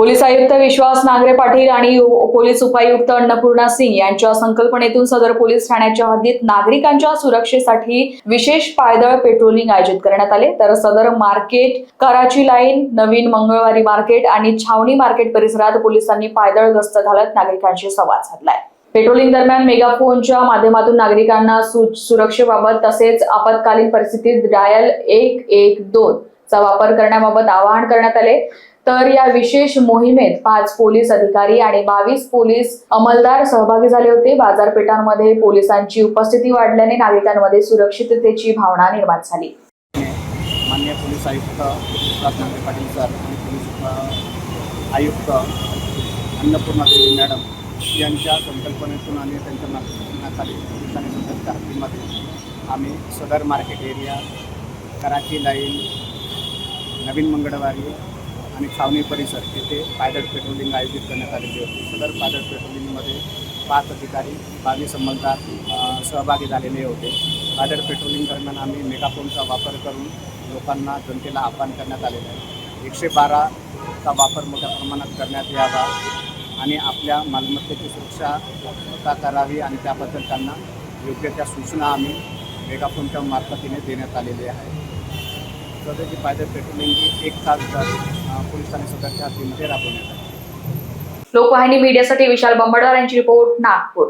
Police आयुक्त विश्वास नांगरे पाटील आणि police उपायुक्त अन्नपूर्णा सिंग यांच्या संकल्पनेतून सदर पोलीस ठाण्याच्या हद्दीत नागरिकांच्या सुरक्षेसाठी विशेष पायदळ पेट्रोलिंग आयोजित करण्यात आले। तर सदर मार्केट, कराची लाईन, नवीन मंगळवारी मार्केट आणि छावणी मार्केट परिसरात पोलिसांनी पायदळ गस्त घालत नागरिकांशी संवाद साधलाय। पेट्रोलिंग दरम्यान मेगाफोनच्या माध्यमातून नागरिकांना सुरक्षेबाबत तसेच आपत्कालीन परिस्थितीत डायल 112 चा वापर करण्याबाबत आवाहन करण्यात आले। तर या विशेष मोहिमेत 5 पोलीस अधिकारी आणि 22 पोलीस अंमलदार सहभागी झाले होते। बाजारपेठांमध्ये पोलिसांची उपस्थिती वाढल्याने नागरिकांमध्ये सुरक्षिततेची भावना निर्माण झाली। माननीय पोलीस आयुक्त विश्वास नांगरे पाटील सर आणि पोलीस आयुक्त अन्नपूर्णा देवी मॅडम यांच्या संकल्पनेतून आणि त्यांच्या मार्गदर्शनाखाली पोलिसांनी सदरच्या हद्दीमध्ये आम्ही सदर मार्केट एरिया, कराची लाईन, नवीन मंगळवारी आणि छावणी परिसर येथे पायदळ पेट्रोलिंग आयोजित करण्यात आलेली होती। सदर पायदळ पेट्रोलिंगमध्ये 5 अधिकारी, 22 अंमलदार सहभागी झालेले होते। पायदळ पेट्रोलिंग दरम्यान आम्ही मेगाफोनचा वापर करून लोकांना, जनतेला आवाहन करण्यात आलेलं आहे। 112चा वापर मोठ्या प्रमाणात करण्यात यावा आणि आपल्या मालमत्तेची सुरक्षा स्वतः करावी आणि त्याबद्दल त्यांना योग्य त्या सूचना आम्ही मेगाफोनच्या मार्फतीने देण्यात आलेली आहे। सदरची पायदळ पेट्रोलिंग ही 1 तास पोलिसांनी सदरच्या हद्दीमध्ये राबवण्यात आली। लोकवाहिनी मीडियासाठी विशाल बंबडवार यांची रिपोर्ट, नागपूर।